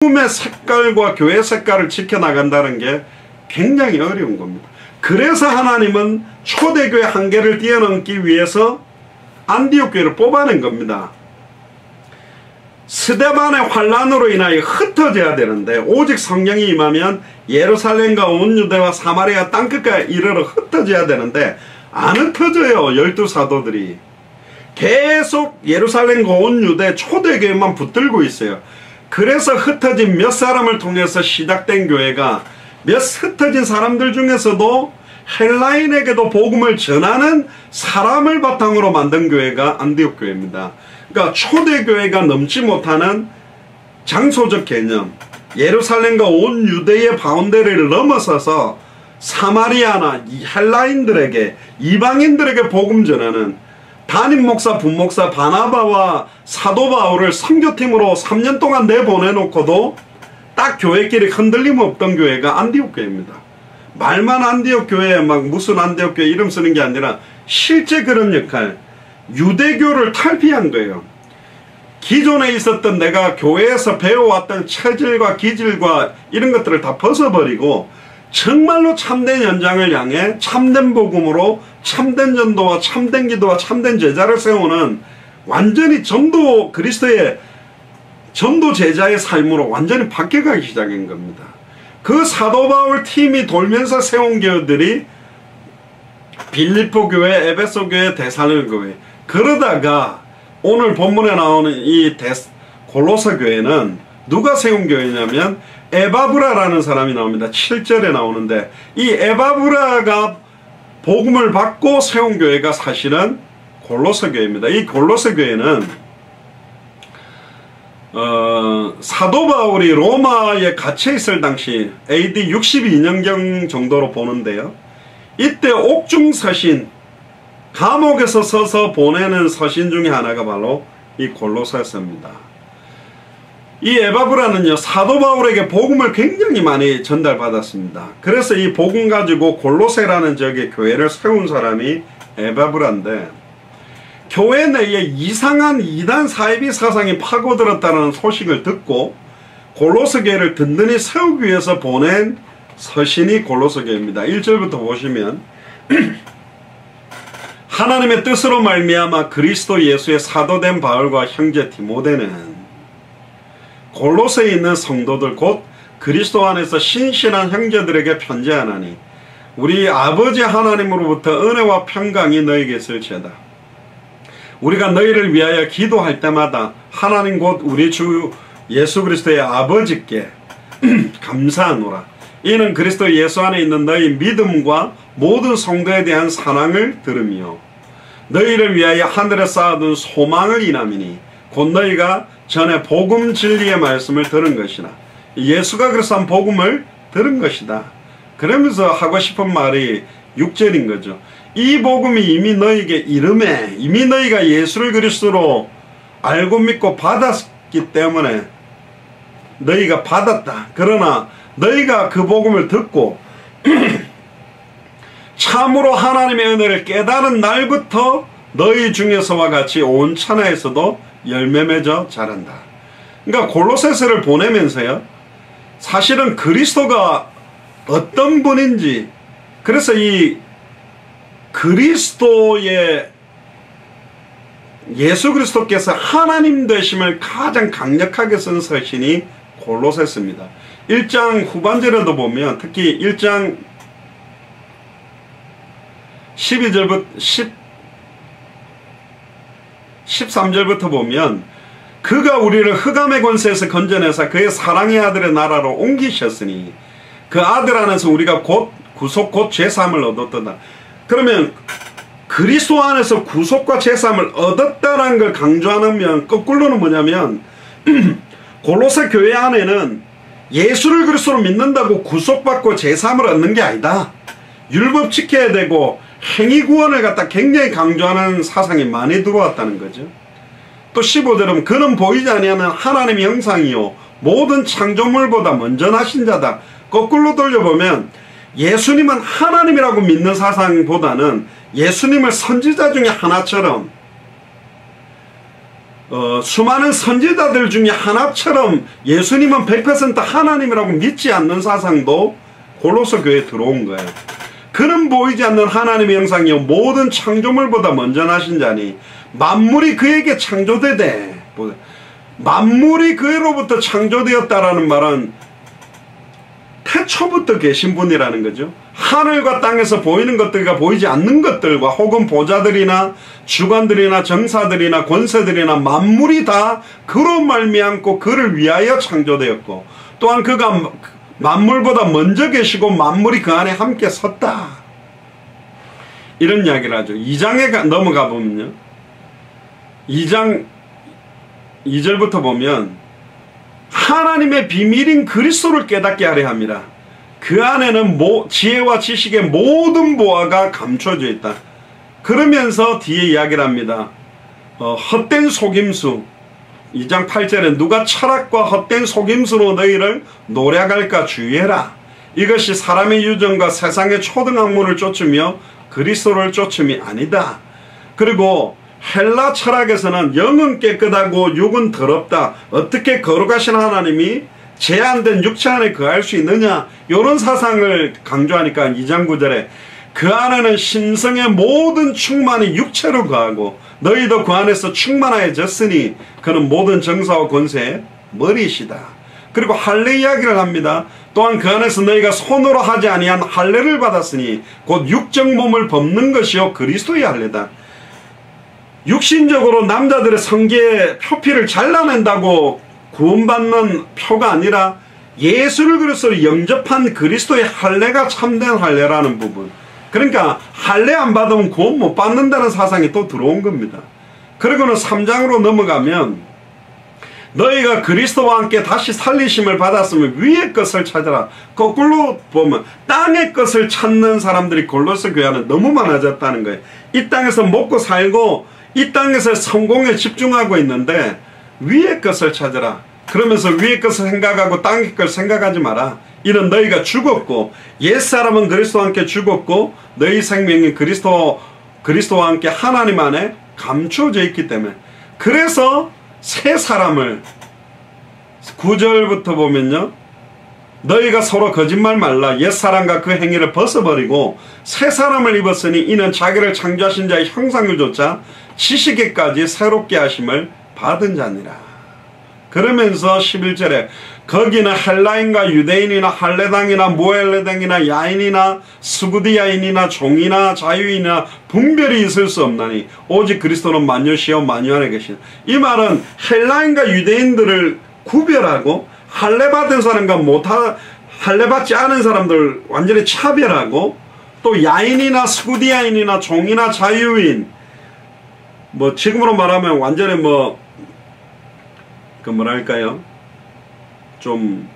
복음의 색깔과 교회 색깔을 지켜나간다는 게 굉장히 어려운 겁니다. 그래서 하나님은 초대교회 한계를 뛰어넘기 위해서 안디옥 교회를 뽑아낸 겁니다. 스데반의 환란으로 인하여 흩어져야 되는데 오직 성령이 임하면 예루살렘과 온 유대와 사마리아 땅끝까지 이르러 흩어져야 되는데 안 흩어져요. 12사도들이 계속 예루살렘과 온 유대 초대교회만 붙들고 있어요. 그래서 흩어진 몇 사람을 통해서 시작된 교회가 몇 흩어진 사람들 중에서도 헬라인에게도 복음을 전하는 사람을 바탕으로 만든 교회가 안디옥 교회입니다. 그러니까 초대교회가 넘지 못하는 장소적 개념, 예루살렘과 온 유대의 바운더리를 넘어서서 사마리아나 헬라인들에게, 이방인들에게 복음 전하는 담임 목사, 분목사 바나바와 사도 바울을 선교팀으로 3년 동안 내보내놓고도 딱 교회끼리 흔들림 없던 교회가 안디옥 교회입니다. 말만 안디옥 교회, 막 무슨 안디옥 교회 이름 쓰는 게 아니라 실제 그런 역할, 유대교를 탈피한 거예요. 기존에 있었던 내가 교회에서 배워왔던 체질과 기질과 이런 것들을 다 벗어버리고 정말로 참된 연장을 향해 참된 복음으로 참된 전도와 참된 기도와 참된 제자를 세우는 완전히 전도, 그리스도의 전도 제자의 삶으로 완전히 바뀌어가기 시작한 겁니다. 그 사도 바울 팀이 돌면서 세운 교회들이 빌립보 교회, 에베소 교회, 데살로니가 교회. 그러다가 오늘 본문에 나오는 이 골로새 교회는 누가 세운 교회냐면 에바브라라는 사람이 나옵니다. 7절에 나오는데 이 에바브라가 복음을 받고 세운 교회가 사실은 골로새 교회입니다. 이 골로새 교회는 사도 바울이 로마에 갇혀 있을 당시 AD 62년경 정도로 보는데요. 이때 옥중 서신, 감옥에서 서서 보내는 서신 중에 하나가 바로 이 골로새서입니다. 이 에바브라는요, 사도 바울에게 복음을 굉장히 많이 전달받았습니다. 그래서 이 복음 가지고 골로새라는 지역에 교회를 세운 사람이 에바브라인데, 교회 내에 이상한 이단 사이비 사상이 파고들었다는 소식을 듣고 골로새 교회를 든든히 세우기 위해서 보낸 서신이 골로새 교회입니다. 1절부터 보시면 하나님의 뜻으로 말미암아 그리스도 예수의 사도된 바울과 형제 디모데는 골로새에 있는 성도들 곧 그리스도 안에서 신실한 형제들에게 편지하나니 우리 아버지 하나님으로부터 은혜와 평강이 너에게 있을지어다. 우리가 너희를 위하여 기도할 때마다 하나님 곧 우리 주 예수 그리스도의 아버지께 감사하노라. 이는 그리스도 예수 안에 있는 너희 믿음과 모든 성도에 대한 사랑을 들으며 너희를 위하여 하늘에 쌓아둔 소망을 인함이니 곧 너희가 전에 복음 진리의 말씀을 들은 것이라. 예수가 그래서 한 복음을 들은 것이다. 그러면서 하고 싶은 말이 6절인 거죠. 이 복음이 이미 너희에게 이름에, 이미 너희가 예수를 그리스도로 알고 믿고 받았기 때문에 너희가 받았다. 그러나 너희가 그 복음을 듣고 참으로 하나님의 은혜를 깨달은 날부터 너희 중에서와 같이 온 천하에서도 열매 맺어 자란다. 그러니까 골로새서를 보내면서요, 사실은 그리스도가 어떤 분인지, 그래서 이 그리스도의 예수 그리스도께서 하나님 되심을 가장 강력하게 쓴 서신이 골로새서입니다. 1장 후반절에도 보면, 특히 1장 12절부터 13절부터 보면 그가 우리를 흑암의 권세에서 건져내사 그의 사랑의 아들의 나라로 옮기셨으니 그 아들 안에서 우리가 곧 구속 곧 죄사함을 얻었다. 그러면 그리스도 안에서 구속과 죄사함을 얻었다라는 걸 강조하면 거꾸로는 뭐냐면 골로새 교회 안에는 예수를 그리스도로 믿는다고 구속받고 죄사함을 얻는 게 아니다. 율법 지켜야 되고 행위 구원을 갖다 굉장히 강조하는 사상이 많이 들어왔다는 거죠. 또 15절은 그는 보이지 아니하는 하나님의 형상이요 모든 창조물보다 먼저 나신 자다. 거꾸로 돌려보면 예수님은 하나님이라고 믿는 사상보다는 예수님을 선지자 중에 하나처럼 수많은 선지자들 중에 하나처럼 예수님은 100% 하나님이라고 믿지 않는 사상도 골로새 교회에 들어온 거예요. 그는 보이지 않는 하나님의 형상이요 모든 창조물보다 먼저 나신 자니 만물이 그에게 창조되되, 만물이 그로부터 창조되었다라는 말은 태초부터 계신 분이라는 거죠. 하늘과 땅에서 보이는 것들과 보이지 않는 것들과 혹은 보좌들이나 주관들이나 정사들이나 권세들이나 만물이 다 그로 말미암고 그를 위하여 창조되었고, 또한 그가 만물보다 먼저 계시고 만물이 그 안에 함께 섰다, 이런 이야기를 하죠. 2장에 넘어가 보면요, 2장 2절부터 보면 하나님의 비밀인 그리스도를 깨닫게 하려 합니다. 그 안에는 지혜와 지식의 모든 보화가 감춰져 있다. 그러면서 뒤에 이야기를 합니다. 헛된 속임수, 2장 8절에 누가 철학과 헛된 속임수로 너희를 노략할까 주의해라. 이것이 사람의 유전과 세상의 초등학문을 쫓으며 그리스도를 쫓음이 아니다. 그리고 헬라 철학에서는 영은 깨끗하고 육은 더럽다. 어떻게 거룩하신 하나님이 제한된 육체 안에 거할 수 있느냐, 이런 사상을 강조하니까 2장 9절에 그 안에는 신성의 모든 충만이 육체로 거하고 너희도 그 안에서 충만하여졌으니 그는 모든 정사와 권세의 머리이시다. 그리고 할례 이야기를 합니다. 또한 그 안에서 너희가 손으로 하지 아니한 할례를 받았으니 곧 육적 몸을 벗는 것이요 그리스도의 할례다. 육신적으로 남자들의 성기의 표피를 잘라낸다고 구원받는 표가 아니라 예수를 그리스도로 영접한 그리스도의 할례가 참된 할례라는 부분. 그러니까 할례 안 받으면 구원 못 받는다는 사상이 또 들어온 겁니다. 그리고는 3장으로 넘어가면 너희가 그리스도와 함께 다시 살리심을 받았으면 위의 것을 찾아라. 거꾸로 보면 땅의 것을 찾는 사람들이 골로새 교회 안에 너무 많아졌다는 거예요. 이 땅에서 먹고 살고 이 땅에서 성공에 집중하고 있는데 위의 것을 찾아라. 그러면서 위의 것을 생각하고 땅의 것을 생각하지 마라. 이는 너희가 죽었고 옛사람은 그리스도와 함께 죽었고 너희 생명이 그리스도와 함께 하나님 안에 감춰져 있기 때문에, 그래서 새 사람을 9절부터 보면요, 너희가 서로 거짓말 말라. 옛사람과 그 행위를 벗어버리고 새 사람을 입었으니 이는 자기를 창조하신 자의 형상을 조차 지식에까지 새롭게 하심을 받은 자니라. 그러면서 11절에 거기는 헬라인과 유대인이나 할례당이나 무헬레당이나 야인이나 스구디아인이나 종이나 자유인이나 분별이 있을 수 없나니 오직 그리스도는 만유시여 만유 안에 계시다. 이 말은 헬라인과 유대인들을 구별하고 할례 받은 사람과 할례 받지 않은 사람들 완전히 차별하고, 또 야인이나 스구디아인이나 종이나 자유인, 뭐 지금으로 말하면 완전히 뭐랄까요, 좀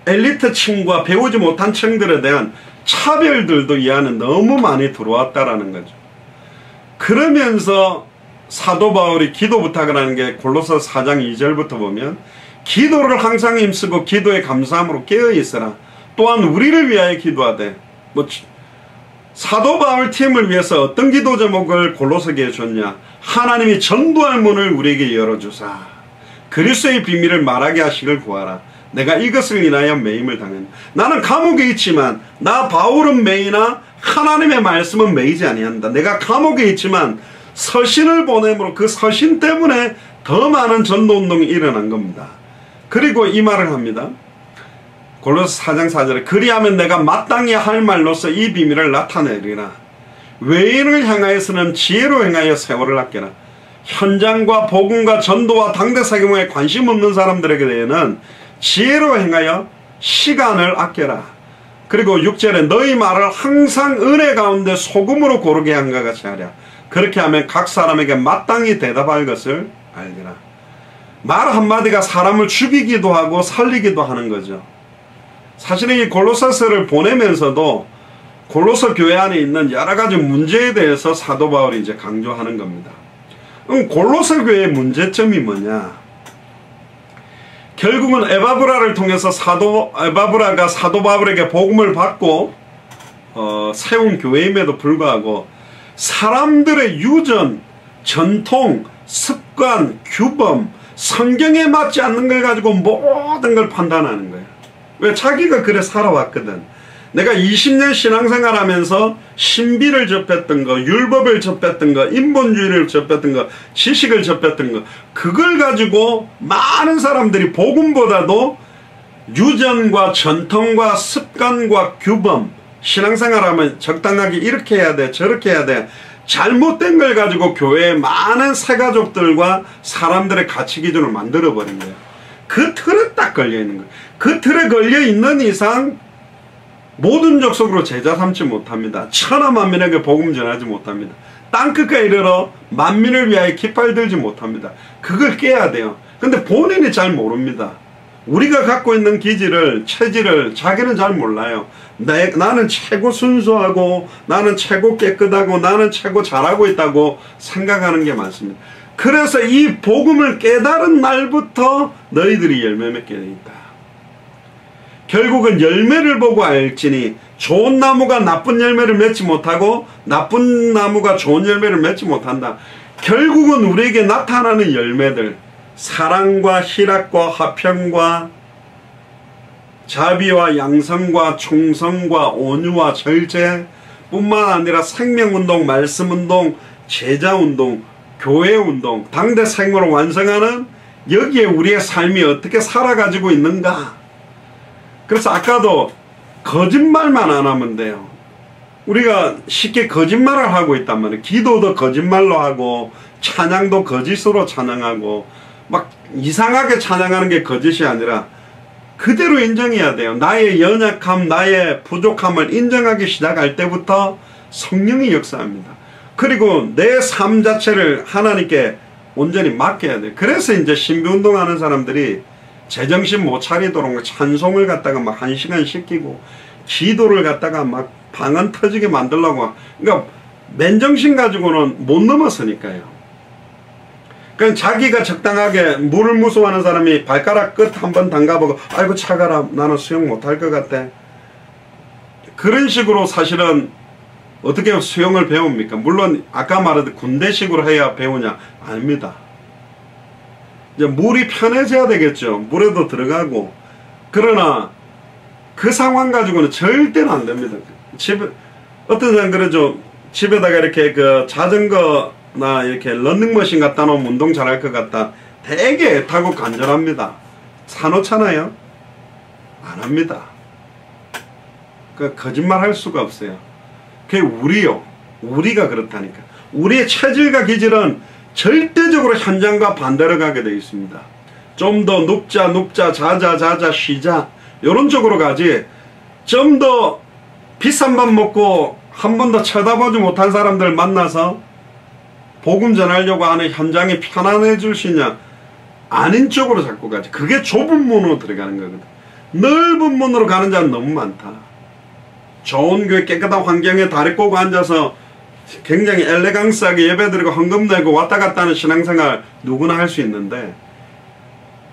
엘리트 층과 배우지 못한 층들에 대한 차별들도 이 안에 너무 많이 들어왔다라는 거죠. 그러면서 사도 바울이 기도 부탁을 하는 게 골로새 4장 2절부터 보면 기도를 항상 힘쓰고 기도에 감사함으로 깨어있으라. 또한 우리를 위하여 기도하되, 사도 바울 팀을 위해서 어떤 기도 제목을 골로새에 줬냐, 하나님이 전도할 문을 우리에게 열어주사 그리스도의 비밀을 말하게 하시길 구하라. 내가 이것을 인하여 매임을 당한다. 나는 감옥에 있지만 나 바울은 매이나 하나님의 말씀은 매이지 아니한다. 내가 감옥에 있지만 서신을 보냄으로 그 서신 때문에 더 많은 전도운동이 일어난 겁니다. 그리고 이 말을 합니다. 골로새 4장 4절에 그리하면 내가 마땅히 할 말로서 이 비밀을 나타내리라. 외인을 향하여서는 지혜로 행하여 세월을 아껴라. 현장과 복음과 전도와 당대 사경에 관심 없는 사람들에게 대해는 지혜로 행하여 시간을 아껴라. 그리고 6절에 너희 말을 항상 은혜 가운데 소금으로 고르게 한것 같이 하랴. 그렇게 하면 각 사람에게 마땅히 대답할 것을 알리라. 말 한마디가 사람을 죽이기도 하고 살리기도 하는 거죠. 사실은 이 골로새서를 보내면서도 골로새 교회 안에 있는 여러 가지 문제에 대해서 사도 바울이 이제 강조하는 겁니다. 그럼 골로새 교회의 문제점이 뭐냐? 결국은 에바브라를 통해서 에바브라가 사도 바울에게 복음을 받고 세운 교회임에도 불구하고 사람들의 유전, 전통, 습관, 규범, 성경에 맞지 않는 걸 가지고 모든 걸 판단하는 거예요. 왜? 자기가 그래 살아왔거든. 내가 20년 신앙생활 하면서 신비를 접했던 거, 율법을 접했던 거, 인본주의를 접했던 거, 지식을 접했던 거, 그걸 가지고 많은 사람들이 복음보다도 유전과 전통과 습관과 규범, 신앙생활 하면 적당하게 이렇게 해야 돼, 저렇게 해야 돼, 잘못된 걸 가지고 교회에 많은 새가족들과 사람들의 가치 기준을 만들어버린 거예요. 그 틀에 딱 걸려있는 거예요. 그 틀에 걸려있는 이상 모든 족속으로 제자 삼지 못합니다. 천하 만민에게 복음 전하지 못합니다. 땅끝까지 이르러 만민을 위하여 깃발 들지 못합니다. 그걸 깨야 돼요. 근데 본인이 잘 모릅니다. 우리가 갖고 있는 기질을, 체질을 자기는 잘 몰라요. 나는 최고 순수하고 나는 최고 깨끗하고 나는 최고 잘하고 있다고 생각하는 게 많습니다. 그래서 이 복음을 깨달은 날부터 너희들이 열매 맺게 돼 있다. 결국은 열매를 보고 알지니 좋은 나무가 나쁜 열매를 맺지 못하고 나쁜 나무가 좋은 열매를 맺지 못한다. 결국은 우리에게 나타나는 열매들, 사랑과 희락과 화평과 자비와 양성과 충성과 온유와 절제 뿐만 아니라 생명운동, 말씀운동, 제자운동, 교회운동, 당대 생활을 완성하는 여기에 우리의 삶이 어떻게 살아가지고 있는가. 그래서 아까도 거짓말만 안 하면 돼요. 우리가 쉽게 거짓말을 하고 있단 말이에요. 기도도 거짓말로 하고 찬양도 거짓으로 찬양하고 막 이상하게 찬양하는 게 거짓이 아니라 그대로 인정해야 돼요. 나의 연약함, 나의 부족함을 인정하기 시작할 때부터 성령이 역사합니다. 그리고 내 삶 자체를 하나님께 온전히 맡겨야 돼요. 그래서 이제 신비운동하는 사람들이 제정신 못 차리도록 찬송을 갖다가 막 1시간 시키고 기도를 갖다가 막 방언 터지게 만들려고. 그러니까 맨정신 가지고는 못 넘어서니까요. 그냥 자기가 적당하게 물을 무서워하는 사람이 발가락 끝 한번 담가보고 아이고 차가라, 나는 수영 못할 것 같아. 그런 식으로 사실은 어떻게 수영을 배웁니까? 물론 아까 말했듯 군대식으로 해야 배우냐? 아닙니다. 이제 물이 편해져야 되겠죠. 물에도 들어가고. 그러나 그 상황 가지고는 절대로 안 됩니다. 어떤 사람 그러죠. 집에다가 이렇게 그 자전거나 이렇게 런닝머신 갖다 놓으면 운동 잘할 것 같다. 되게 애타고 간절합니다. 사놓잖아요. 안 합니다. 그 거짓말 할 수가 없어요. 그게 우리요. 우리가 그렇다니까. 우리의 체질과 기질은 절대적으로 현장과 반대로 가게 되어 있습니다. 좀 더 눕자, 자자, 쉬자. 이런 쪽으로 가지. 좀 더 비싼 밥 먹고 한 번도 쳐다보지 못한 사람들 만나서 복음 전하려고 하는 현장이 편안해질 수 있냐? 아닌 쪽으로 자꾸 가지. 그게 좁은 문으로 들어가는 거거든. 넓은 문으로 가는 자는 너무 많다. 좋은 교회 깨끗한 환경에 다리 꼬고 앉아서 굉장히 엘레강스하게 예배드리고 헌금 내고 왔다 갔다 하는 신앙생활 누구나 할 수 있는데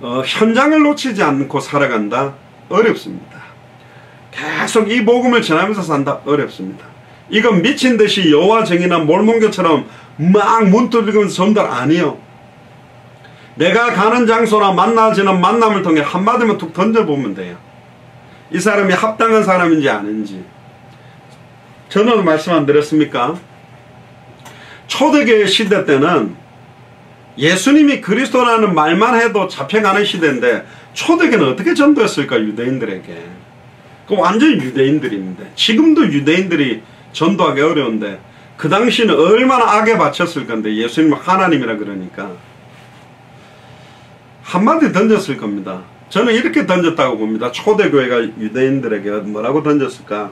현장을 놓치지 않고 살아간다? 어렵습니다. 계속 이 복음을 전하면서 산다? 어렵습니다. 이건 미친듯이 여호와 정의나 몰몬교처럼 막 문 뚫리면서 전달 아니요. 내가 가는 장소나 만나지는 만남을 통해 한마디만 툭 던져보면 돼요. 이 사람이 합당한 사람인지 아닌지. 전에도 말씀 안 드렸습니까? 초대교회 시대 때는 예수님이 그리스도라는 말만 해도 잡혀가는 시대인데 초대교회는 어떻게 전도했을까? 유대인들에게. 그럼 완전히 유대인들인데 지금도 유대인들이 전도하기 어려운데 그 당시는 얼마나 악에 바쳤을 건데 예수님은 하나님이라 그러니까 한마디 던졌을 겁니다. 저는 이렇게 던졌다고 봅니다. 초대교회가 유대인들에게 뭐라고 던졌을까?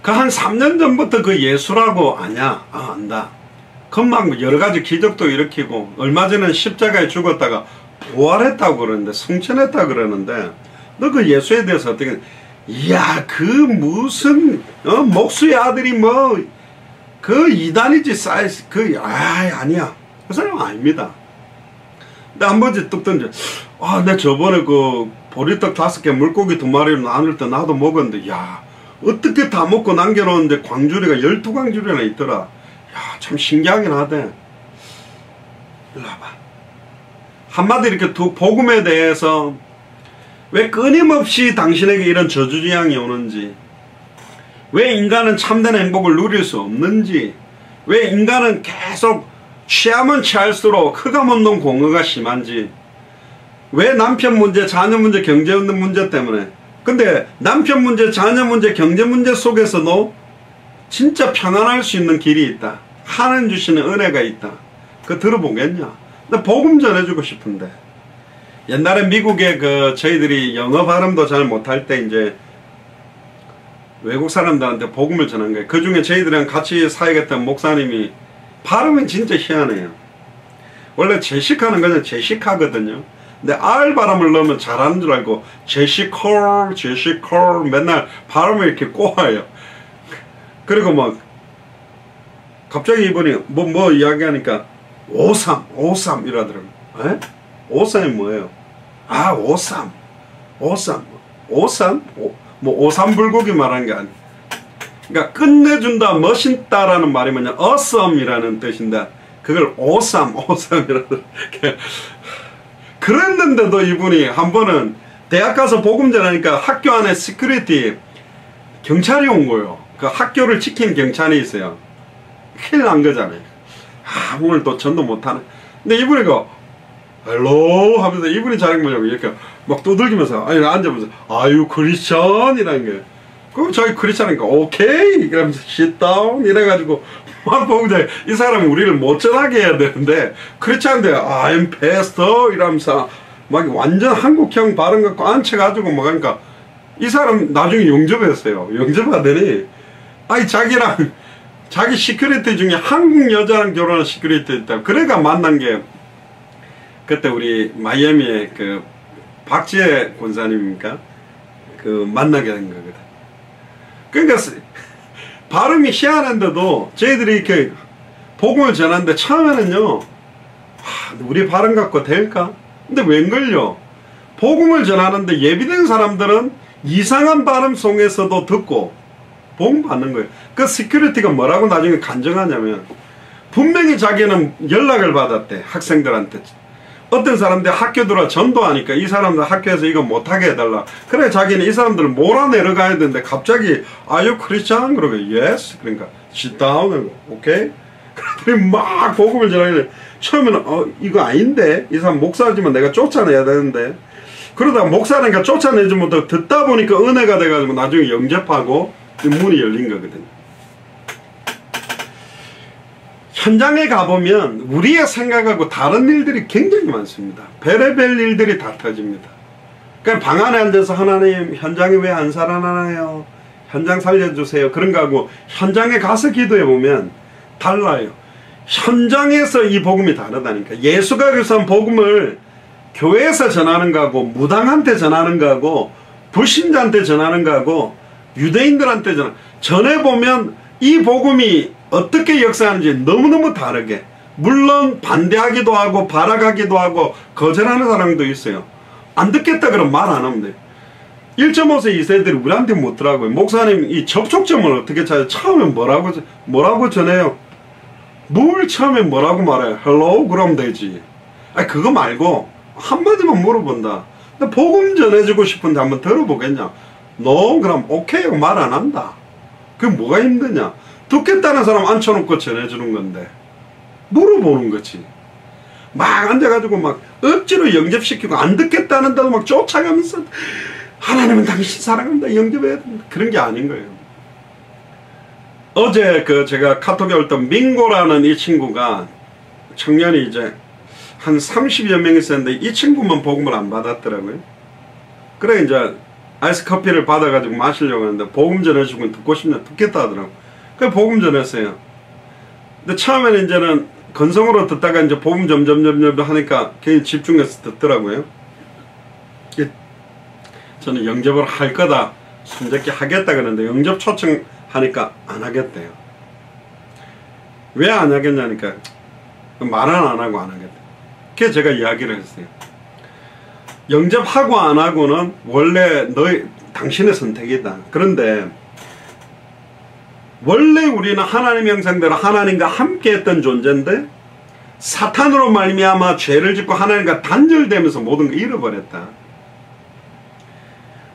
그 한 3년 전부터 그 예수라고 아냐? 아, 안다. 금방 여러가지 기적도 일으키고 얼마 전에 십자가에 죽었다가 부활했다고 그러는데 승천했다고 그러는데 너 그 예수에 대해서 어떻게 이야 그 무슨 목수의 아들이 뭐 그 이단이지 사이즈 그 아니야 그 사람은 아닙니다. 근데 한 번씩 뚝 던져 내 저번에 그 보리떡 5개 물고기 2마리를 나눌 때 나도 먹었는데 야 어떻게 다 먹고 남겨놓는데 광주리가 12광주리나 있더라. 참 신기하긴 하대. 일로 와봐. 한마디 이렇게 복음에 대해서 왜 끊임없이 당신에게 이런 저주지향이 오는지, 왜 인간은 참된 행복을 누릴 수 없는지, 왜 인간은 계속 취하면 취할수록 흑암운동 공허가 심한지, 왜 남편 문제, 자녀 문제, 경제 문제 때문에. 근데 남편 문제, 자녀 문제, 경제 문제 속에서도 진짜 평안할 수 있는 길이 있다. 하나님 주시는 은혜가 있다. 그거 들어보겠냐? 나 복음 전해주고 싶은데. 옛날에 미국에 저희들이 영어 발음도 잘 못할 때 이제 외국 사람들한테 복음을 전한 거예요. 그 중에 저희들이랑 같이 사역했던 목사님이 발음이 진짜 희한해요. 원래 제시카는 그냥 제시카거든요. 근데 R 발음을 넣으면 잘하는 줄 알고 제시컬 맨날 발음을 이렇게 꼬아요. 그리고 막 갑자기 이분이 뭐 이야기하니까 오삼 이러더라고요. 에? 오삼이 뭐예요? 아, 오삼. 뭐 오삼불고기 말하는 게 아니에요. 그러니까 끝내준다, 멋있다라는 말이 뭐냐, awesome이라는 뜻인데 그걸 오삼이라고. 그랬는데도 이분이 한 번은 대학 가서 복음 전하니까 학교 안에 시큐리티 경찰이 온 거예요. 그 학교를 지키는 경찰이 있어요. 큰일 난 거잖아요. 아, 오늘 또 전도 못하네. 근데 이분이 헬로 하면서 이분이 잘한 거냐고 이렇게 막 두들기면서 아니 앉아보면서 아유 크리스천이라는 거예요. 그럼 자기 크리스천이니까 오케이 이러면서 sit down 이래가지고 막 보면 이 사람이 우리를 못 전하게 해야 되는데 크리스천인데 I'm pastor 이러면서 막 완전 한국형 발음 갖고 앉혀가지고 막 하니까 이 사람 나중에 영접했어요. 영접하더니 아니 자기 시큐리티 중에 한국 여자랑 결혼한 시큐리티 있다. 그래가 만난 게 그때 우리 마이애미에 박지혜 권사님입니까? 만나게 된 거거든. 그러니까 발음이 희한한데도 저희들이 이렇게 복음을 전하는데 처음에는요, 우리 발음 갖고 될까? 근데 웬걸요? 복음을 전하는데 예비된 사람들은 이상한 발음 속에서도 듣고 복음 받는 거예요. 그 시큐리티가 뭐라고 나중에 간증하냐면 분명히 자기는 연락을 받았대. 학생들한테. 어떤 사람들 학교 들어와 전도하니까 이 사람들 학교에서 이거 못하게 해달라. 그래 자기는 이 사람들을 몰아내려가야 되는데 갑자기 Are you Christian? 그러고 Yes. 그러니까 sit down. 오케이? 그랬더니 막 복음을 전하길래 처음에는 이거 아닌데 이 사람 목사지만 내가 쫓아내야 되는데 그러다가 목사니까 쫓아내지 못하고 듣다 보니까 은혜가 돼가지고 나중에 영접하고 문이 열린 거거든요. 현장에 가보면 우리의 생각하고 다른 일들이 굉장히 많습니다. 별의별 일들이 다 터집니다. 그러니까 방 안에 앉아서 하나님 현장에 왜 안 살아나나요? 현장 살려주세요. 그런 거 하고 현장에 가서 기도해 보면 달라요. 현장에서 이 복음이 다르다니까. 예수가 그래서 복음을 교회에서 전하는 거하고 무당한테 전하는 거하고 불신자한테 전하는 거하고 유대인들한테 전해보면 이 복음이 어떻게 역사하는지 너무너무 다르게, 물론 반대하기도 하고 발악하기도 하고 거절하는 사람도 있어요. 안 듣겠다 그러면 말 안 하면 돼요. 1.5세 2세들이 우리한테 묻더라고요. 목사님 이 접촉점을 어떻게 찾아요? 처음에 뭐라고 전해요? 뭘 처음에 뭐라고 말해요? 헬로 그러면 되지. 아니 그거 말고 한마디만 물어본다. 복음 전해주고 싶은데 한번 들어보겠냐? 너 그럼 오케이 하고 말 안 한다. 그게 뭐가 힘드냐? 듣겠다는 사람 앉혀놓고 전해주는 건데 물어보는 거지. 막 앉아가지고 막 억지로 영접시키고 안 듣겠다는데도 막 쫓아가면서 하나님은 당신 사랑합니다 영접해야 된다 그런 게 아닌 거예요. 어제 제가 카톡에 올 때 민고라는 이 친구가 청년이 이제 한 30여 명 있었는데 이 친구만 복음을 안 받았더라고요. 그래 이제 아이스 커피를 받아가지고 마시려고 하는데 복음 전해주고 듣고 싶냐 듣겠다 하더라고. 그래 복음 전했어요. 근데 처음에는 이제는 건성으로 듣다가 이제 복음 점점 하니까 괜히 집중해서 듣더라고요. 저는 영접을 할 거다 순적히 하겠다 그러는데 영접 초청하니까 안 하겠대요. 왜 안 하겠냐니까 말은 안 하고 안 하겠다. 그래서 제가 이야기를 했어요. 영접하고 안 하고는 원래 당신의 선택이다. 그런데 원래 우리는 하나님의 형상대로 하나님과 함께 했던 존재인데 사탄으로 말미암아 죄를 짓고 하나님과 단절되면서 모든 걸 잃어버렸다.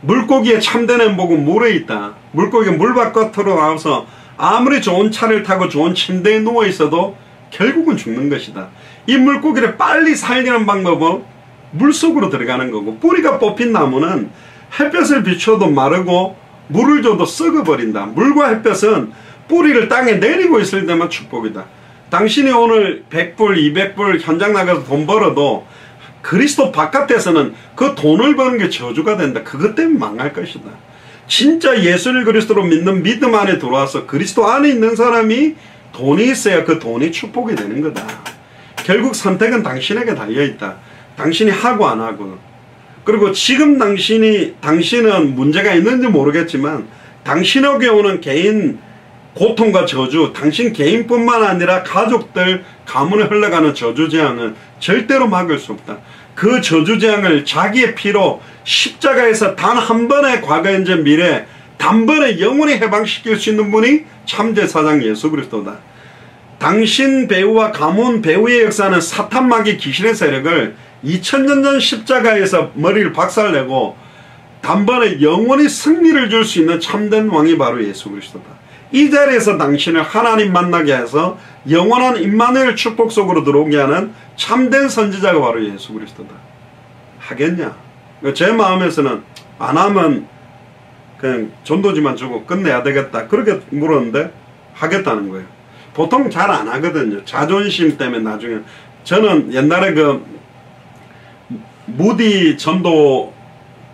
물고기의 참된 행복은 물에 있다. 물고기가 물 바깥으로 나와서 아무리 좋은 차를 타고 좋은 침대에 누워 있어도 결국은 죽는 것이다. 이 물고기를 빨리 살리는 방법은 물속으로 들어가는 거고, 뿌리가 뽑힌 나무는 햇볕을 비춰도 마르고 물을 줘도 썩어버린다. 물과 햇볕은 뿌리를 땅에 내리고 있을 때만 축복이다. 당신이 오늘 100불, 200불 현장 나가서 돈 벌어도 그리스도 바깥에서는 그 돈을 버는 게 저주가 된다. 그것 때문에 망할 것이다. 진짜 예수를 그리스도로 믿는 믿음 안에 들어와서 그리스도 안에 있는 사람이 돈이 있어야 그 돈이 축복이 되는 거다. 결국 선택은 당신에게 달려있다. 당신이 하고 안 하고. 그리고 지금 당신은 문제가 있는지 모르겠지만 당신에게 오는 개인 고통과 저주, 당신 개인뿐만 아니라 가족들 가문에 흘러가는 저주재앙은 절대로 막을 수 없다. 그 저주재앙을 자기의 피로 십자가에서 단 한 번의 과거, 현재, 미래 단번에 영원히 해방시킬 수 있는 분이 참제사장 예수 그리스도다. 당신 배우와 가문 배우의 역사는 사탄 마귀 귀신의 세력을 2000년 전 십자가에서 머리를 박살내고 단번에 영원히 승리를 줄 수 있는 참된 왕이 바로 예수 그리스도다. 이 자리에서 당신을 하나님 만나게 해서 영원한 임마누엘 축복 속으로 들어오게 하는 참된 선지자가 바로 예수 그리스도다. 하겠냐? 제 마음에서는 안 하면 그냥 전도지만 주고 끝내야 되겠다, 그렇게 물었는데 하겠다는 거예요. 보통 잘 안 하거든요. 자존심 때문에. 나중에 저는 옛날에 그 무디 전도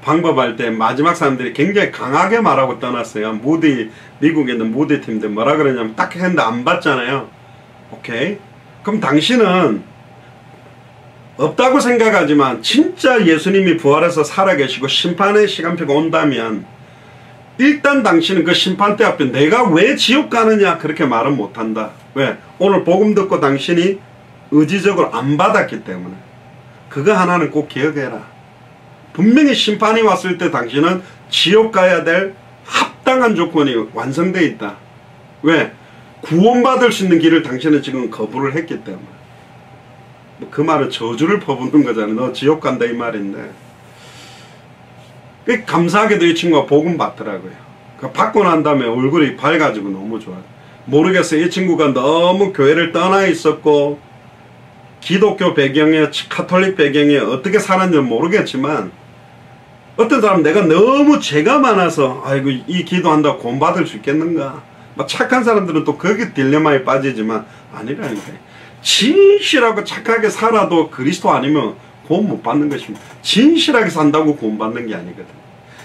방법할 때 마지막 사람들이 굉장히 강하게 말하고 떠났어요. 무디, 미국에 있는 무디 팀들 뭐라 그러냐면 딱 했는데 안 받잖아요. 오케이? 그럼 당신은 없다고 생각하지만 진짜 예수님이 부활해서 살아계시고 심판의 시간표가 온다면 일단 당신은 그 심판대 앞에 내가 왜 지옥 가느냐 그렇게 말은 못한다. 왜? 오늘 복음 듣고 당신이 의지적으로 안 받았기 때문에. 그거 하나는 꼭 기억해라. 분명히 심판이 왔을 때 당신은 지옥 가야 될 합당한 조건이 완성되어 있다. 왜? 구원받을 수 있는 길을 당신은 지금 거부를 했기 때문에. 그 말은 저주를 퍼붓는 거잖아요. 너 지옥 간다 이 말인데. 감사하게도 이 친구가 복음 받더라고요. 받고 난 다음에 얼굴이 밝아지고 너무 좋아요. 모르겠어요. 이 친구가 너무 교회를 떠나 있었고 기독교 배경에 카톨릭 배경에 어떻게 살았는지 모르겠지만 어떤 사람 내가 너무 죄가 많아서 아이고 이 기도한다고 구원받을 수 있겠는가, 막 착한 사람들은 또 거기 딜레마에 빠지지만 아니라니까요. 진실하고 착하게 살아도 그리스도 아니면 구원 못 받는 것입니다. 진실하게 산다고 구원받는 게 아니거든요.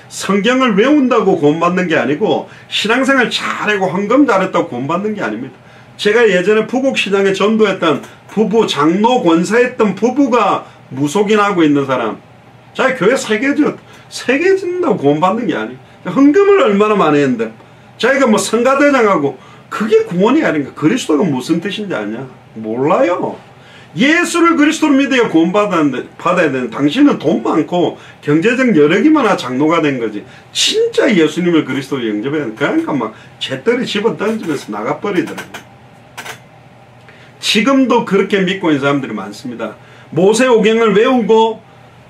성경을 외운다고 구원받는 게 아니고 신앙생활 잘하고 헌금 잘했다고 구원받는 게 아닙니다. 제가 예전에 부곡시장에 전도했던 부부, 장로 권사했던 부부가 무속인하고 있는 사람, 자기 교회 새겨진다고 구원받는 게 아니에요. 헌금을 얼마나 많이 했는데 자기가 뭐 성가대장하고 그게 구원이 아닌가. 그리스도가 무슨 뜻인지 아냐? 몰라요. 예수를 그리스도로 믿어야 구원받아야 되는 당신은 돈 많고 경제적 여력이 많아 장로가 된 거지. 진짜 예수님을 그리스도로 영접해야 돼. 그러니까 막 재떨이 집어 던지면서 나가버리더라고요. 지금도 그렇게 믿고 있는 사람들이 많습니다. 모세오경을 외우고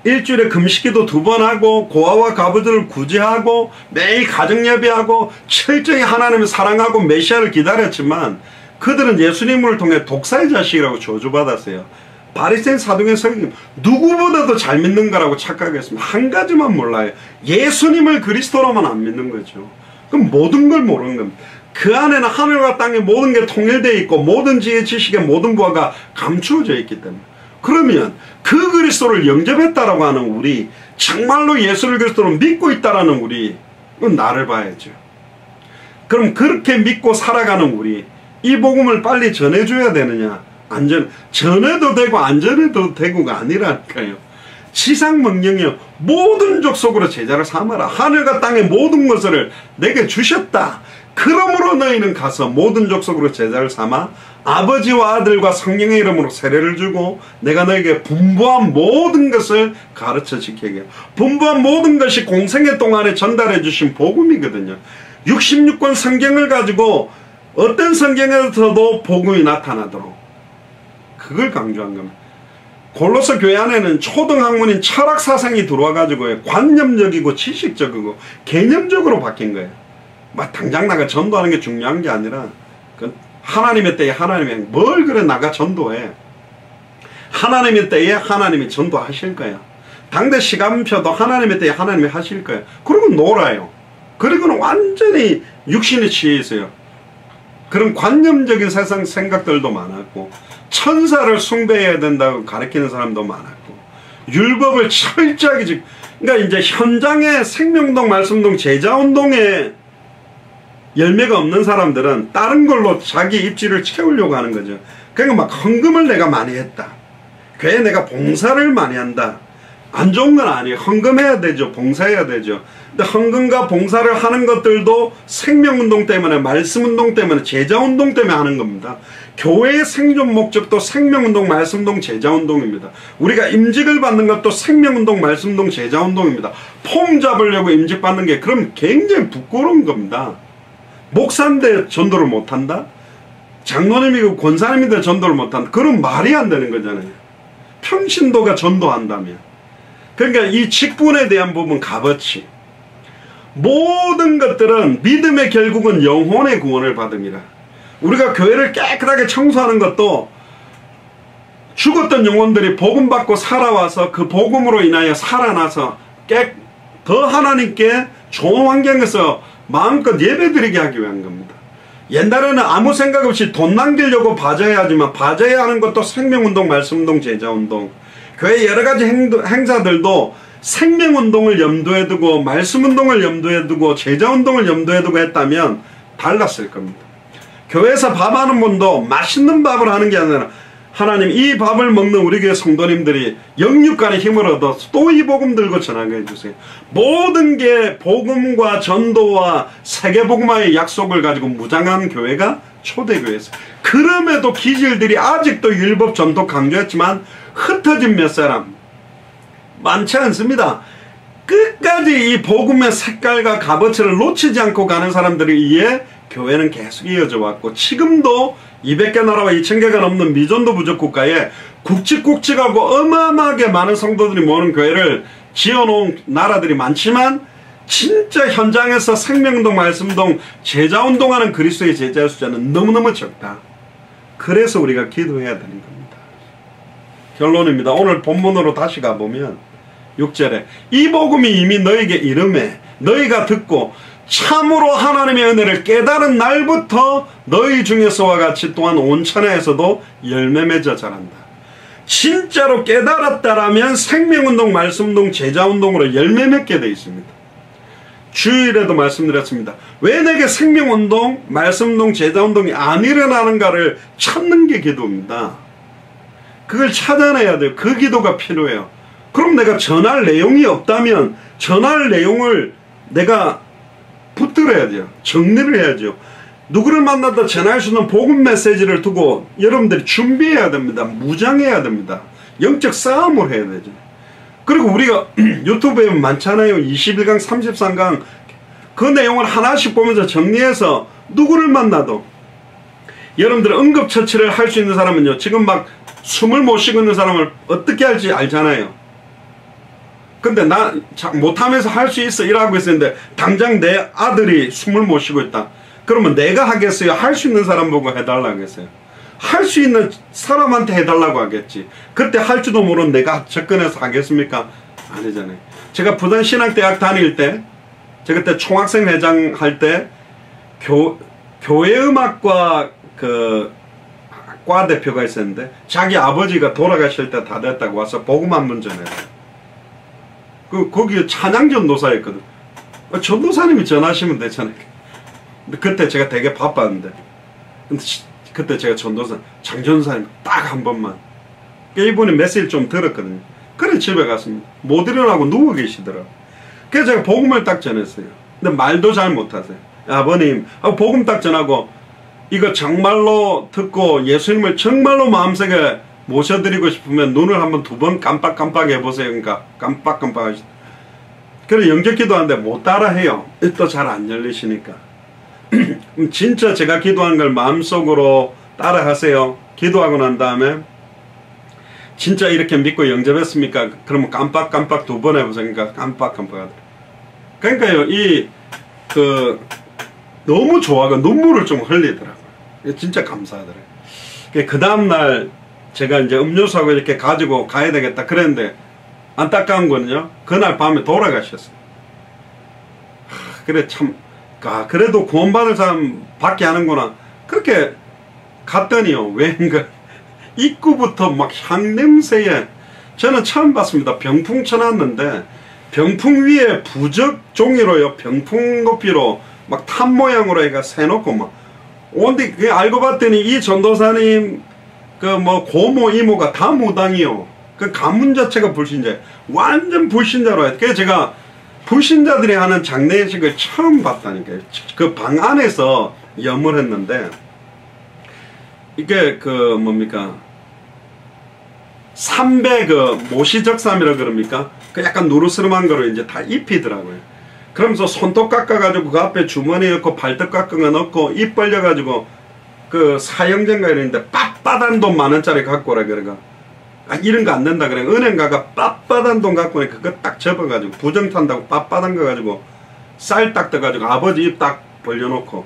일주일에 금식기도 2번 하고 고아와 과부들을 구제하고 매일 가정예배하고 철저히 하나님을 사랑하고 메시아를 기다렸지만 그들은 예수님을 통해 독사의 자식이라고 저주받았어요. 바리새인 사두개인 서기관 누구보다도 잘 믿는 거라고 착각했습니다. 한 가지만 몰라요. 예수님을 그리스도로만 안 믿는 거죠. 그럼 모든 걸 모르는 겁니다. 그 안에는 하늘과 땅의 모든 게 통일되어 있고 모든 지혜 지식의 모든 부하가 감추어져 있기 때문에. 그러면 그 그리스도를 영접했다라고 하는 우리, 정말로 예수를 그리스도로 믿고 있다라는 우리, 그건 나를 봐야죠. 그럼 그렇게 믿고 살아가는 우리, 이 복음을 빨리 전해줘야 되느냐? 전해도 되고 안 전해도 되고가 아니라니까요. 지상 명령이요. 모든 족속으로 제자를 삼아라. 하늘과 땅의 모든 것을 내게 주셨다. 그러므로 너희는 가서 모든 족속으로 제자를 삼아 아버지와 아들과 성령의 이름으로 세례를 주고 내가 너에게 분부한 모든 것을 가르쳐 지키게 해요. 분부한 모든 것이 공생애 동안에 전달해 주신 복음이거든요. 66권 성경을 가지고 어떤 성경에서도 복음이 나타나도록 그걸 강조한 겁니다. 골로새 교회 안에는 초등학문인 철학 사상이 들어와 가지고 관념적이고 지식적이고 개념적으로 바뀐 거예요. 막 당장 나가 전도하는 게 중요한 게 아니라 그 하나님의 때에 하나님이 뭘 그래 나가 전도해. 하나님의 때에 하나님이 전도하실 거야. 당대 시간표도 하나님의 때에 하나님이 하실 거야. 그리고 놀아요. 그리고는 완전히 육신에 취해 있어요. 그런 관념적인 세상 생각들도 많았고, 천사를 숭배해야 된다고 가르치는 사람도 많았고, 율법을 철저하게 그러니까 이제 현장에 생명운동, 말씀운동, 제자운동에 열매가 없는 사람들은 다른 걸로 자기 입지를 채우려고 하는 거죠. 그러니까 막 헌금을 내가 많이 했다. 교회에 내가 봉사를 많이 한다. 안 좋은 건 아니에요. 헌금해야 되죠. 봉사해야 되죠. 근데 헌금과 봉사를 하는 것들도 생명운동 때문에, 말씀운동 때문에, 제자운동 때문에 하는 겁니다. 교회의 생존 목적도 생명운동, 말씀운동, 제자운동입니다. 우리가 임직을 받는 것도 생명운동, 말씀운동, 제자운동입니다. 폼 잡으려고 임직 받는 게 그럼 굉장히 부끄러운 겁니다. 목사인데 전도를 못한다? 장로님이고 권사님인데 전도를 못한다? 그럼 말이 안 되는 거잖아요. 평신도가 전도한다면. 그러니까 이 직분에 대한 부분, 값어치, 모든 것들은 믿음의 결국은 영혼의 구원을 받음이라. 우리가 교회를 깨끗하게 청소하는 것도 죽었던 영혼들이 복음 받고 살아와서 그 복음으로 인하여 살아나서 더 하나님께 좋은 환경에서 마음껏 예배드리게 하기 위한 겁니다. 옛날에는 아무 생각 없이 돈 남기려고 바자해야 하지만, 바자해야 하는 것도 생명운동, 말씀운동, 제자운동, 교회 여러가지 행사들도 생명운동을 염두에 두고 말씀운동을 염두에 두고 제자운동을 염두에 두고 했다면 달랐을 겁니다. 교회에서 밥하는 분도 맛있는 밥을 하는 게 아니라, 하나님 이 밥을 먹는 우리 교회 성도님들이 영육간의 힘을 얻어 또 이 복음 들고 전하게 해주세요. 모든 게 복음과 전도와 세계복음화의 약속을 가지고 무장한 교회가 초대교회에서, 그럼에도 기질들이 아직도 율법 전도 강조했지만 흩어진 몇 사람 많지 않습니다. 끝까지 이 복음의 색깔과 값어치를 놓치지 않고 가는 사람들에 의해 교회는 계속 이어져 왔고, 지금도 200개 나라와 2000개가 넘는 미전도 부족 국가에 굵직굵직하고 어마어마하게 많은 성도들이 모는 교회를 지어놓은 나라들이 많지만, 진짜 현장에서 생명운동, 말씀운동, 제자운동하는 그리스도의 제자의 숫자는 너무너무 적다. 그래서 우리가 기도해야 되는 겁니다. 결론입니다. 오늘 본문으로 다시 가보면 6절에 이 복음이 이미 너에게 이름에 너희가 듣고 참으로 하나님의 은혜를 깨달은 날부터 너희 중에서와 같이 또한 온 천하에서도 열매 맺어 자란다. 진짜로 깨달았다라면 생명운동, 말씀운동, 제자운동으로 열매 맺게 되어 있습니다. 주일에도 말씀드렸습니다. 왜 내게 생명운동, 말씀운동, 제자운동이 안 일어나는가를 찾는 게 기도입니다. 그걸 찾아내야 돼요. 그 기도가 필요해요. 그럼 내가 전할 내용이 없다면 전할 내용을 내가 붙들어야 돼요. 정리를 해야죠. 누구를 만나다 전할 수 있는 복음 메시지를 두고 여러분들이 준비해야 됩니다. 무장해야 됩니다. 영적 싸움을 해야 되죠. 그리고 우리가 유튜브에 많잖아요. 21강, 33강 그 내용을 하나씩 보면서 정리해서 누구를 만나도, 여러분들 응급처치를 할 수 있는 사람은요, 지금 막 숨을 못 쉬고 있는 사람을 어떻게 할지 알잖아요. 근데 나 못하면서 할 수 있어 이러고 있었는데 당장 내 아들이 숨을 못 쉬고 있다. 그러면 내가 하겠어요? 할 수 있는 사람 보고 해달라고 하겠어요? 할 수 있는 사람한테 해달라고 하겠지. 그때 할 줄도 모르는 내가 접근해서 하겠습니까? 아니잖아요. 제가 부산신학대학 다닐 때, 제가 그때 총학생 회장 할 때 교회음악과 그 과 대표가 있었는데, 자기 아버지가 돌아가실 때 다 됐다고 와서 복음 한 번 전해요. 거기 찬양 전도사였거든. 전도사님이 전하시면 되잖아요. 근데 그때 제가 되게 바빴는데, 근데 그때 제가 전도사 장전사님 딱 한 번만, 이분이 메시지를 좀 들었거든요. 그래 집에 갔습니다. 못 일어나고 누워 계시더라고요. 그래서 제가 복음을 딱 전했어요. 근데 말도 잘 못하세요. 아버님 하고 복음 딱 전하고, 이거 정말로 듣고 예수님을 정말로 마음속에 모셔드리고 싶으면 눈을 한번 2번 깜빡깜빡 해보세요. 그러니까 깜빡깜빡 하시다. 그래 영접기도 하는데 못 따라 해요. 또 잘 안 열리시니까. 진짜 제가 기도한 걸 마음속으로 따라 하세요. 기도하고 난 다음에 진짜 이렇게 믿고 영접했습니까? 그러면 깜빡깜빡 2번 해보세요. 그러니까 깜빡깜빡 하더라고요. 그러니까요, 너무 좋아가 눈물을 좀 흘리더라고요. 진짜 감사하더라고요. 그 다음날 제가 이제 음료수하고 이렇게 가지고 가야 되겠다 그랬는데 안타까운 거는요, 그날 밤에 돌아가셨어요. 그래, 참, 그래도 구원받을 사람 받게 하는구나. 그렇게 갔더니요, 왠가 입구부터 막 향냄새에, 저는 처음 봤습니다. 병풍 쳐놨는데 병풍 위에 부적 종이로요, 병풍 높이로 막 탑 모양으로 해가 세놓고 막 온데, 알고 봤더니 이 전도사님 고모 이모가 다 무당이요. 그 가문 자체가 불신자, 완전 불신자로 해요. 그래서 제가 불신자들이 하는 장례식을 처음 봤다니까요. 그 방 안에서 염을 했는데, 이게 뭡니까, 삼배 모시적삼이라 그럽니까? 그 약간 누르스름한 거를 이제 다 입히더라고요. 그러면서 손톱 깎아가지고 그 앞에 주머니 넣고 발톱 깎은 거 넣고 입 벌려가지고 사형제인가 이러는데 빳빳한 돈 10,000원짜리 갖고 오라 그래가, 이런 거 안 된다 그래. 은행 가가 빳빳한 돈 갖고 오니 그거 딱 접어가지고 부정 탄다고 빳빳한 거 가지고 쌀 딱 떠가지고 아버지 입 딱 벌려놓고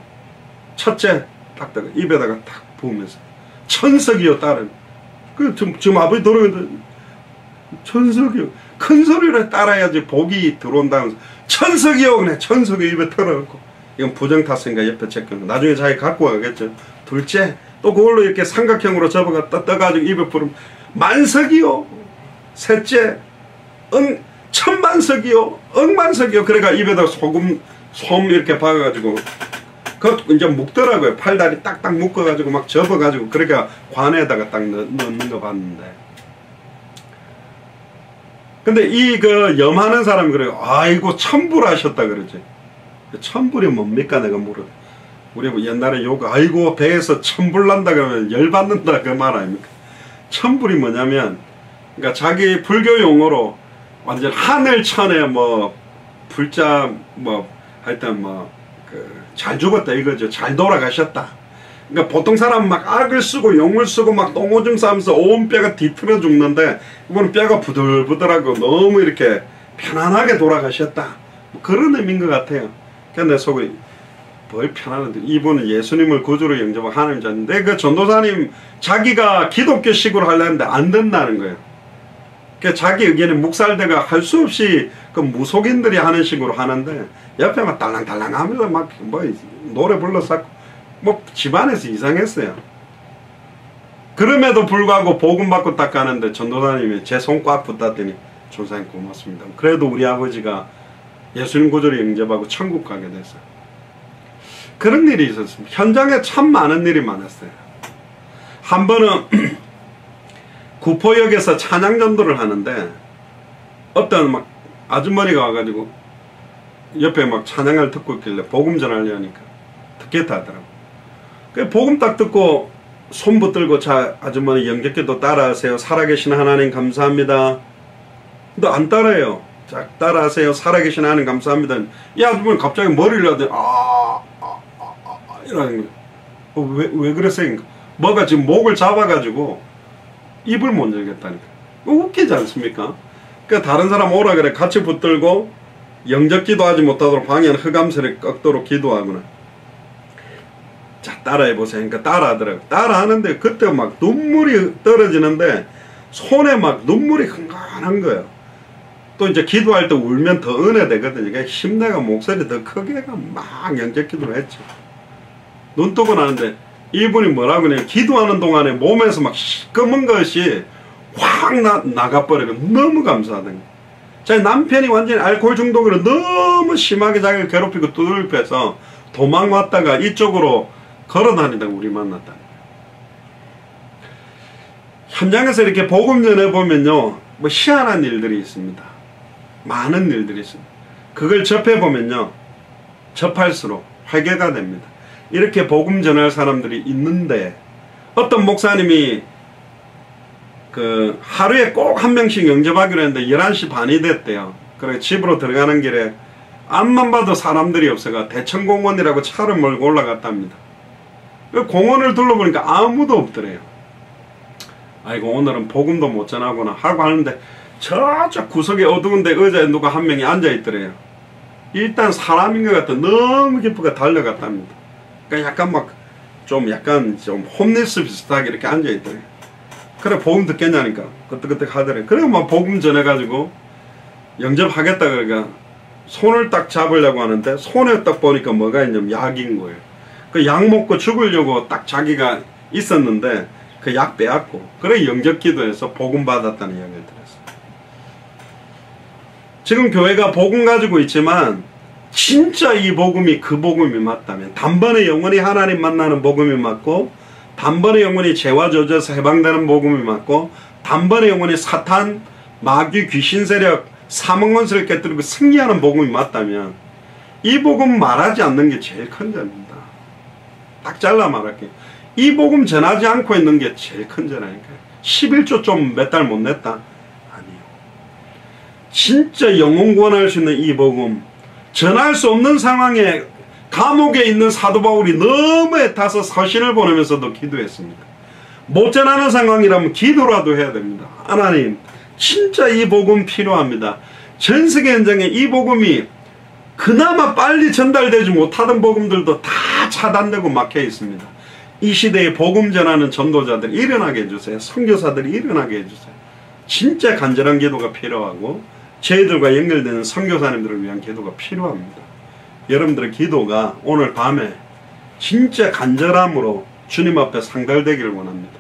첫째 딱 떠가 입에다가 딱 부으면서 천석이요 딸은, 지금 아버지 돌아가는데 천석이요, 큰 소리로 따라야지 복이 들어온다면서 천석이요, 그래 천석이 입에 털어놓고, 이건 부정 탔으니까 옆에 제껴 나중에 자기 갖고 가겠죠. 둘째 또 그걸로 이렇게 삼각형으로 접어가 떠가지고 입에 부르면 만석이요. 셋째 천만석이요, 억만석이요. 그래가 입에다가 솜 이렇게 박아가지고 그 이제 묶더라고요. 팔다리 딱딱 묶어가지고 막 접어가지고, 그러니까 관에다가 딱 넣는 거 봤는데, 근데 염하는 사람이 그래요. 아이고 천불하셨다 그러지. 천불이 뭡니까 내가 물어. 우리 옛날에 아이고 배에서 천불 난다 그러면 열받는다 그 말 아닙니까? 천불이 뭐냐면, 그러니까 자기 불교 용어로 완전 하늘천에 불자 하여튼 잘 죽었다 이거죠. 잘 돌아가셨다. 그러니까 보통 사람은 막 악을 쓰고 용을 쓰고 막 똥오줌 싸면서 온 뼈가 뒤틀어 죽는데, 이번은 뼈가 부들부들하고 너무 이렇게 편안하게 돌아가셨다, 그런 의미인 것 같아요. 근데 내 속에 뭘 편안한데, 이분은 예수님을 구주로 영접한 하나님 자인데, 그 전도사님 자기가 기독교식으로 하려는데 안 된다는 거예요. 그러니까 자기 의견에 묵살대가 할 수 없이 무속인들이 하는 식으로 하는데, 옆에 막 달랑달랑 하면서 막 노래 불러서 집안에서 이상했어요. 그럼에도 불구하고 복음 받고 딱 가는데 전도사님이 제 손 꽉 붙잡더니, 전사님 고맙습니다, 그래도 우리 아버지가 예수님 구주로 영접하고 천국 가게 됐어요. 그런 일이 있었습니다. 현장에 참 많은 일이 많았어요. 한 번은 구포역에서 찬양 전도를 하는데, 어떤 아주머니가 와가지고 옆에 찬양을 듣고 있길래 복음 전하려니까 듣겠다 하더라고. 그 복음 딱 듣고 손 붙들고, 자 아주머니 영접기도 따라하세요. 살아계신 하나님 감사합니다. 근데 안 따라해요. 자 따라하세요. 살아계신 하나님 감사합니다. 이 아주머니 갑자기 머리를 하더니 이러는 거예요. 왜 그랬어요? 뭐가 지금 목을 잡아가지고 입을 못 열겠다니까. 웃기지 않습니까? 그러니까 다른 사람 오라 그래 같이 붙들고 영접기도 하지 못하도록 방해하는 흑암슬에 꺾도록 기도하거나, 자 따라해보세요. 그러니까 따라하더라고요. 따라하는데 그때 막 눈물이 떨어지는데 손에 막 눈물이 흥건한 거예요. 또 이제 기도할 때 울면 더 은혜되거든요. 그러니까 힘내가 목소리 더 크게 막 영접기도를 했죠. 눈 뜨고 나는데 이분이 뭐라고 그냥 기도하는 동안에 몸에서 막 검은 것이 확 나가버리고 너무 감사하던 거예요. 제 남편이 완전히 알코올 중독으로 너무 심하게 자기를 괴롭히고 두들겨서 도망왔다가 이쪽으로 걸어다니다가 우리 만났다. 현장에서 이렇게 복음 전해보면요, 희한한 일들이 있습니다. 많은 일들이 있습니다. 그걸 접해보면요, 접할수록 회개가 됩니다. 이렇게 복음 전할 사람들이 있는데, 어떤 목사님이 하루에 꼭 한 명씩 영접하기로 했는데 11시 반이 됐대요. 그래 집으로 들어가는 길에 앞만 봐도 사람들이 없어가 대천공원이라고 차를 몰고 올라갔답니다. 공원을 둘러보니까 아무도 없더래요. 아이고 오늘은 복음도 못 전하구나 하고 하는데 저쪽 구석에 어두운데 의자에 누가 한 명이 앉아있더래요. 일단 사람인 것 같아 너무 기쁘게 달려갔답니다. 그러니까 약간 좀 홈리스 비슷하게 이렇게 앉아있더래요. 그래 복음 듣겠냐니까 끄떡끄떡 하더래요. 그래 막 복음 전해가지고 영접하겠다 그러니까 손을 딱 잡으려고 하는데 손에 딱 보니까 뭐가 있냐면 약인 거예요. 그 약 먹고 죽으려고 딱 자기가 있었는데 그 약 빼앗고 그래 영접 기도해서 복음 받았다는 이야기를 들었어요. 지금 교회가 복음 가지고 있지만 진짜 이 복음이 그 복음이 맞다면 단번에 영원히 하나님 만나는 복음이 맞고 단번에 영원히 죄와 저주에서 해방되는 복음이 맞고 단번에 영원히 사탄, 마귀, 귀신 세력, 사망권세를 깨뜨리고 승리하는 복음이 맞다면 이 복음 말하지 않는 게 제일 큰 죄입니다. 딱 잘라 말할게요. 이 복음 전하지 않고 있는 게 제일 큰 죄라니까요. 11조 좀 몇 달 못 냈다? 아니요. 진짜 영혼 구원할 수 있는 이 복음 전할 수 없는 상황에 감옥에 있는 사도 바울이 너무 애타서 서신을 보내면서도 기도했습니다. 못 전하는 상황이라면 기도라도 해야 됩니다. 하나님 진짜 이 복음 필요합니다. 전 세계 현장에 이 복음이 그나마 빨리 전달되지 못하던 복음들도 다 차단되고 막혀 있습니다. 이 시대에 복음 전하는 전도자들이 일어나게 해주세요. 선교사들이 일어나게 해주세요. 진짜 간절한 기도가 필요하고 저희들과 연결되는 선교사님들을 위한 기도가 필요합니다. 여러분들의 기도가 오늘 밤에 진짜 간절함으로 주님 앞에 상달되기를 원합니다.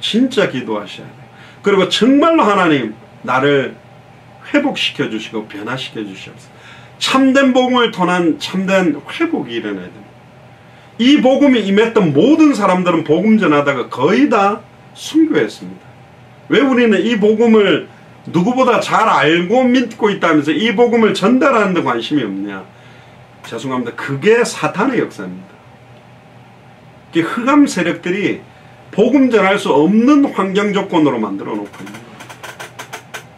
진짜 기도하셔야 돼요. 그리고 정말로 하나님 나를 회복시켜 주시고 변화시켜 주시옵소서. 참된 복음을 통한 참된 회복이 일어나야 됩니다. 이 복음이 임했던 모든 사람들은 복음 전하다가 거의 다 순교했습니다. 왜 우리는 이 복음을 누구보다 잘 알고 믿고 있다면서 이 복음을 전달하는 데 관심이 없냐? 죄송합니다. 그게 사탄의 역사입니다. 흑암 세력들이 복음 전할 수 없는 환경 조건으로 만들어 놓고 있는 거예요.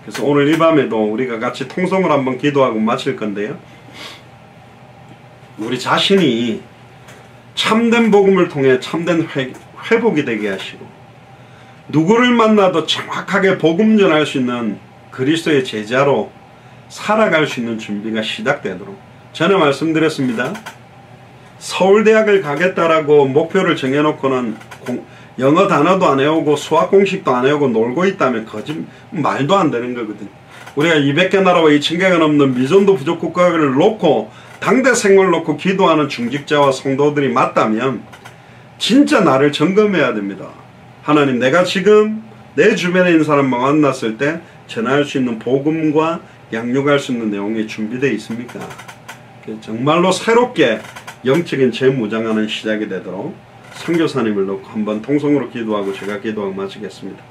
그래서 오늘 이 밤에도 우리가 같이 통성을 한번 기도하고 마칠 건데요. 우리 자신이 참된 복음을 통해 참된 회복이 되게 하시고 누구를 만나도 정확하게 복음 전할 수 있는 그리스도의 제자로 살아갈 수 있는 준비가 시작되도록 전에 말씀드렸습니다. 서울대학을 가겠다라고 목표를 정해놓고는 영어 단어도 안 외우고 수학 공식도 안 외우고 놀고 있다면 말도 안 되는 거거든요. 우리가 200개 나라와 2000개가 넘는 미전도 부족 국가를 놓고 당대 생활을 놓고 기도하는 중직자와 성도들이 맞다면 진짜 나를 점검해야 됩니다. 하나님 내가 지금 내 주변에 있는 사람만 만났을 때 전할 수 있는 복음과 양육할 수 있는 내용이 준비되어 있습니까? 정말로 새롭게 영적인 재무장하는 시작이 되도록 선교사님을 놓고 한번 통성으로 기도하고 제가 기도하고 마치겠습니다.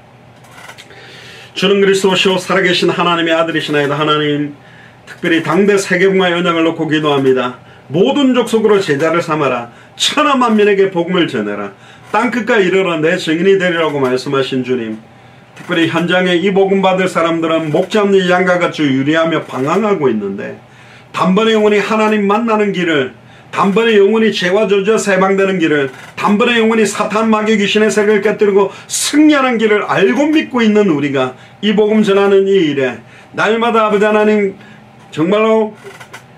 주는 그리스도시오 살아계신 하나님의 아들이시나이다. 하나님 특별히 당대 세계복음화 연장을 놓고 기도합니다. 모든 족속으로 제자를 삼아라. 천하 만민에게 복음을 전해라. 땅끝까지 이르러 내 증인이 되리라고 말씀하신 주님, 특별히 현장에 이 복음 받을 사람들은 목자 없는 양과 같이 유리하며 방황하고 있는데 단번에 영원히 하나님 만나는 길을, 단번에 영원히 죄와 저주에서 해방되는 길을, 단번에 영원히 사탄 마귀 귀신의 세력을 깨뜨리고 승리하는 길을 알고 믿고 있는 우리가 이 복음 전하는 이 일에 날마다 아버지 하나님 정말로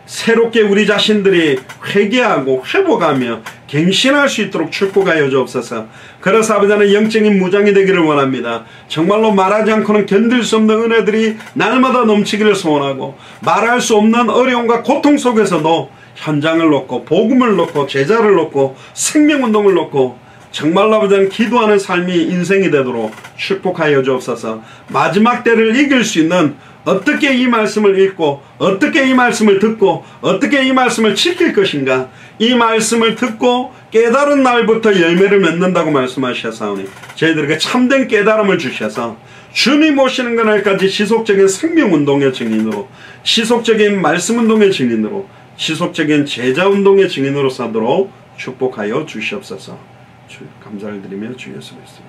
새롭게 우리 자신들이 회개하고 회복하며 갱신할 수 있도록 축복하여 주옵소서. 그래서 아버지 하나님 영적인 무장이 되기를 원합니다. 정말로 말하지 않고는 견딜 수 없는 은혜들이 날마다 넘치기를 소원하고 말할 수 없는 어려움과 고통 속에서도 현장을 놓고 복음을 놓고 제자를 놓고 생명운동을 놓고 정말로 아버지 하나님 기도하는 삶이 인생이 되도록 축복하여 주옵소서. 마지막 때를 이길 수 있는 어떻게 이 말씀을 읽고 어떻게 이 말씀을 듣고 어떻게 이 말씀을 지킬 것인가, 이 말씀을 듣고 깨달은 날부터 열매를 맺는다고 말씀하셨사오니 저희들에게 참된 깨달음을 주셔서 주님 오시는 그날까지 지속적인 생명운동의 증인으로, 지속적인 말씀운동의 증인으로, 지속적인 제자운동의 증인으로 사도록 축복하여 주시옵소서. 감사를 드리며 주 예수 그리스도의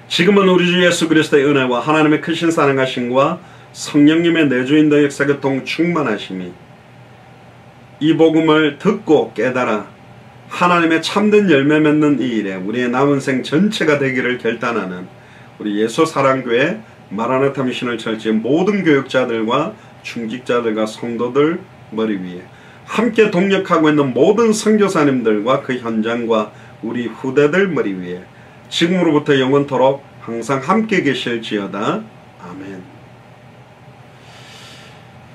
지금은 우리 주 예수 그리스도의 은혜와 하나님의 크신 사랑하심과 성령님의 내주인도 역사교통 충만하심이 이 복음을 듣고 깨달아 하나님의 참된 열매 맺는 이 일에 우리의 남은 생 전체가 되기를 결단하는 우리 예수사랑교회 마라나타 미션을 철저히 모든 교육자들과 중직자들과 성도들 머리 위에 함께 동력하고 있는 모든 선교사님들과 그 현장과 우리 후대들 머리 위에 지금으로부터 영원토록 항상 함께 계실지어다. 아멘.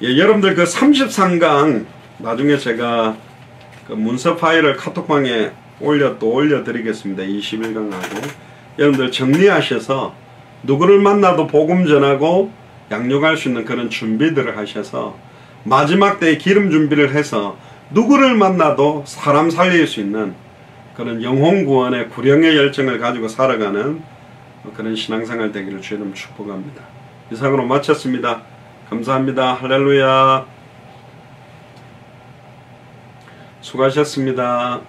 예, 여러분들 그 33강 나중에 제가 그 문서 파일을 카톡방에 올려드리겠습니다. 21강하고 여러분들 정리하셔서 누구를 만나도 복음 전하고 양육할 수 있는 그런 준비들을 하셔서 마지막 때에 기름 준비를 해서 누구를 만나도 사람 살릴 수 있는 그런 영혼 구원의 구령의 열정을 가지고 살아가는 그런 신앙생활 되기를 주의 이름 축복합니다. 이상으로 마쳤습니다. 감사합니다. 할렐루야. 수고하셨습니다.